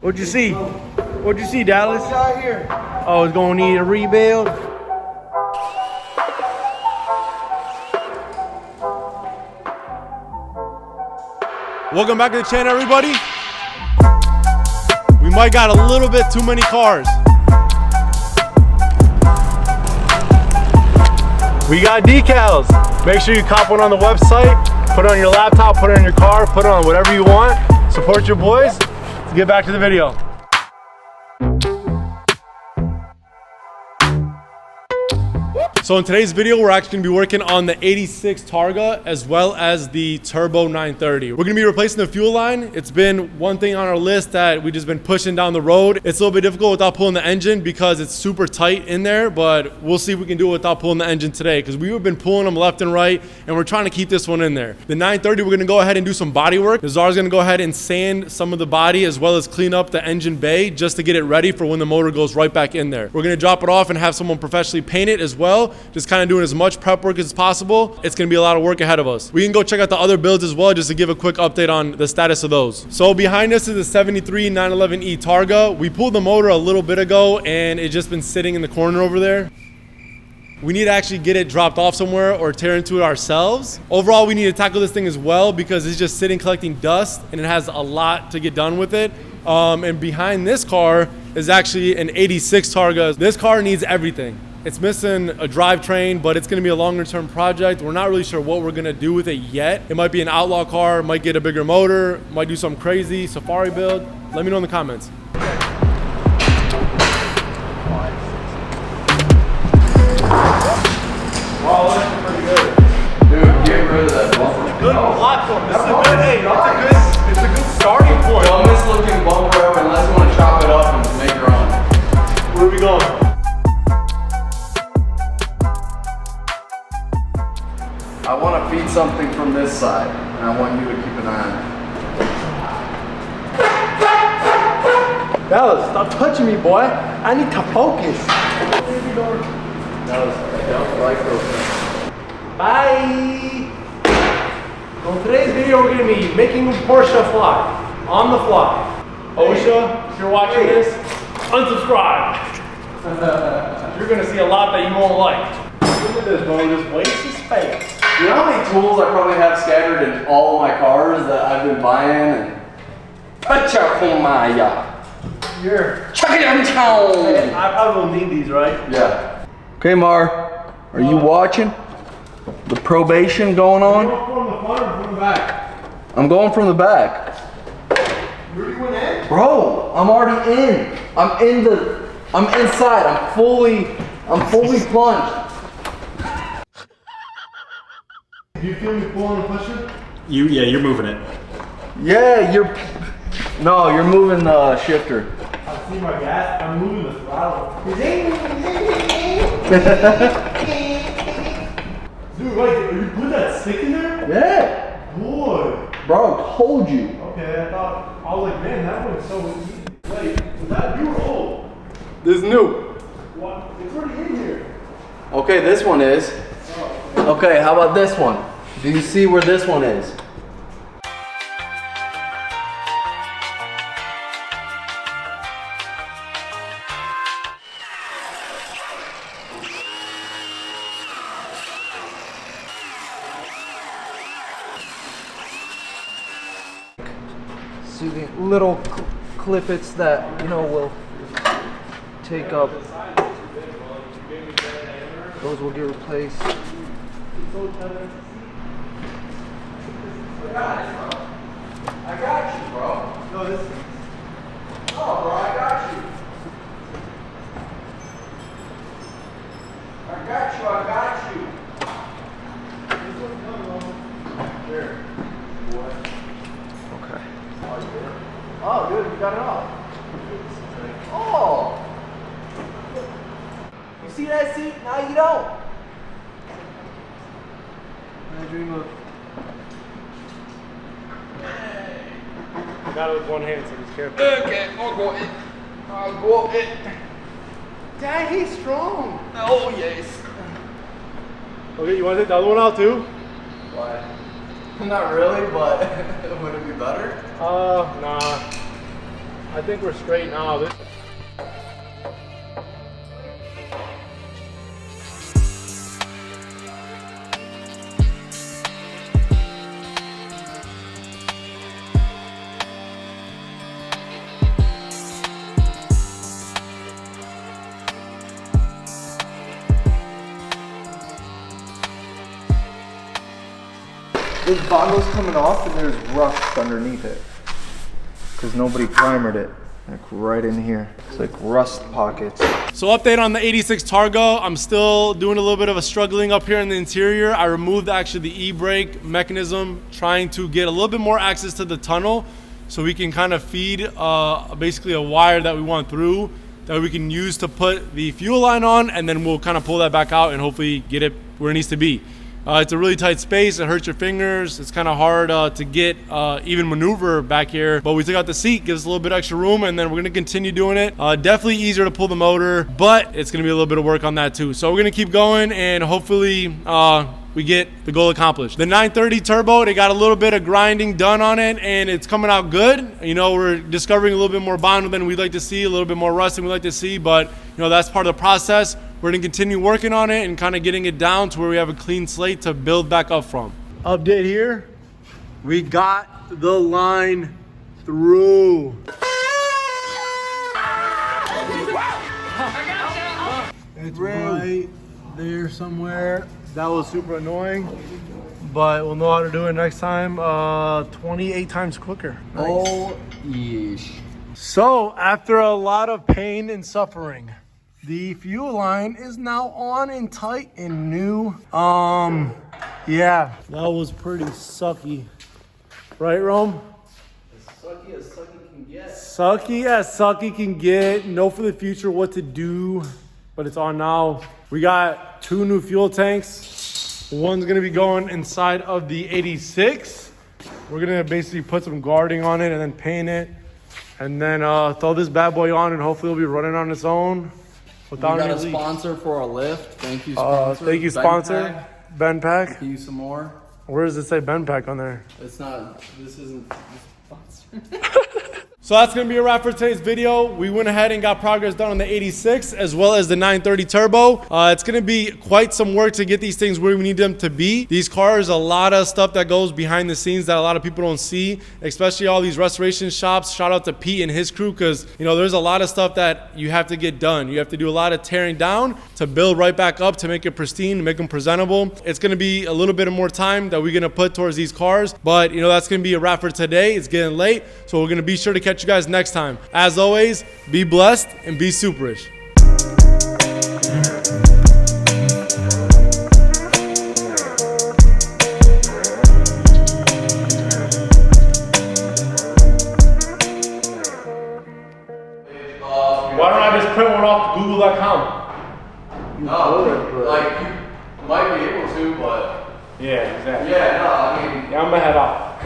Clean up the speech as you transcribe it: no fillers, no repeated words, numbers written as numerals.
What'd you see? What'd you see, Dallas? Out here. Oh, it's gonna need a rebuild. Welcome back to the channel, everybody. We might got a little bit too many cars. We got decals. Make sure you cop one on the website, put it on your laptop, put it on your car, put it on whatever you want. Support your boys. Let's get back to the video. So in today's video, we're actually gonna be working on the 86 Targa as well as the Turbo 930. We're gonna be replacing the fuel line. It's been one thing on our list that we just been pushing down the road. It's a little bit difficult without pulling the engine because it's super tight in there, but we'll see if we can do it without pulling the engine today because we've been pulling them left and right and we're trying to keep this one in there. The 930, we're gonna go ahead and do some body work. Nazar's gonna go ahead and sand some of the body as well as clean up the engine bay just to get it ready for when the motor goes right back in there. We're gonna drop it off and have someone professionally paint it as well. Just kind of doing as much prep work as possible. It's gonna be a lot of work ahead of us. We can go check out the other builds as well just to give a quick update on the status of those. So behind us is the 73 911E Targa. We pulled the motor a little bit ago and it's just been sitting in the corner over there. We need to actually get it dropped off somewhere or tear into it ourselves. Overall, we need to tackle this thing as well because it's just sitting collecting dust and it has a lot to get done with it. And behind this car is actually an 86 Targa. This car needs everything. It's missing a drivetrain, but it's gonna be a longer term project. We're not really sure what we're gonna do with it yet. It might be an outlaw car, might get a bigger motor, might do something crazy, safari build. Let me know in the comments. Wow, that's pretty good. Dude, get rid of that bumper. Good platform. This is a good, hey, it's a good starting point. Dumbest looking bumper ever unless you want to chop it up and make your own. Where are we going? I want to feed something from this side, and I want you to keep an eye on it. Dallas, stop touching me, boy. I need to focus. Dallas, I don't like those things. Bye. On today's video, we're gonna be making Porsche fly on the fly. OSHA, if you're watching this, unsubscribe. You're gonna see a lot that you won't like. Look at this, bro. Just waste of space. You know how many tools I probably have scattered in all of my cars that I've been buying and You're. chuck it in town. I probably will need these, right? Yeah. Okay, Mar, are you watching the probation going You on? want from the front or from the back? I'm going from the back. You already went in? Bro, I'm already in. I'm inside. I'm fully plunged. Do you feel me pulling and pushing? Yeah, you're moving it. Yeah, you're moving the shifter. I see my gas. I'm moving the throttle. Dude, wait, you put that stick in there? Yeah. Boy. Bro, told you. Okay, I was like, man, that one's so easy. Wait, was that new or old? This is new. What? It's already in here. Okay, this one is. Okay, how about this one? Do you see where this one is? Soothing little clippets that, you know, will take up. Those will get replaced. I got you, bro. No, this. Oh, bro, I got you. I got you. Here. Okay. Oh, dude, you got it off. Oh. You see that seat? Now you don't. I dream of. I got it with one hand, so just careful. Okay, I'll go in. I'll go in. Dad, he's strong. Oh, yes. Okay, you want to take the other one out too? Why? Not really, but would it be better? Nah. I think we're straight now. This boggle's coming off and there's rust underneath it. Because nobody primered it. Like right in here. It's like rust pockets. So update on the 86 Targa. I'm still doing a little bit of a struggling up here in the interior. I removed actually the e-brake mechanism, trying to get a little bit more access to the tunnel so we can kind of feed basically a wire that we want through that we can use to put the fuel line on, and then we'll kind of pull that back out and hopefully get it where it needs to be. It's a really tight space. It hurts your fingers. It's kind of hard to get even maneuver back here. But we took out the seat, gives us a little bit extra room, and then we're going to continue doing it. Definitely easier to pull the motor, but it's going to be a little bit of work on that too. So we're going to keep going, and hopefully we get the goal accomplished. The 930 turbo, they got a little bit of grinding done on it, and it's coming out good. You know, we're discovering a little bit more bond than we'd like to see, a little bit more rust than we'd like to see, but you know, that's part of the process. We're gonna continue working on it and kind of getting it down to where we have a clean slate to build back up from. Update here, we got the line through. It's right there somewhere. That was super annoying, but we'll know how to do it next time. 28 times quicker. Nice. Oh, yeesh. So after a lot of pain and suffering, the fuel line is now on and tight and new. Yeah, that was pretty sucky. Right, Rome? Sucky as sucky can get. Sucky as sucky can get. Know for the future what to do, but it's on now. We got 2 new fuel tanks. One's gonna be going inside of the 86. We're gonna basically put some guarding on it and then paint it. And then throw this bad boy on, and hopefully it'll be running on its own. We got a sponsor for a lift. Thank you, sponsor. Thank you, sponsor. Ben Pack. Can you some more? Where does it say Ben Pack on there? It's not. This isn't sponsor. So that's gonna be a wrap for today's video. We went ahead and got progress done on the 86 as well as the 930 turbo. It's gonna be quite some work to get these things where we need them to be. These cars, a lot of stuff that goes behind the scenes that a lot of people don't see, especially all these restoration shops. Shout out to Pete and his crew, because you know there's a lot of stuff that you have to get done. You have to do a lot of tearing down to build right back up, to make it pristine, to make them presentable. It's gonna be a little bit of more time that we're gonna put towards these cars, but you know that's gonna be a wrap for today. It's getting late, so we're gonna be sure to catch you guys next time. As always, be blessed and be superish. Why don't I just print one off Google.com? No, like you might be able to, but yeah, exactly. yeah, no, I mean, Yeah, I'm gonna head off.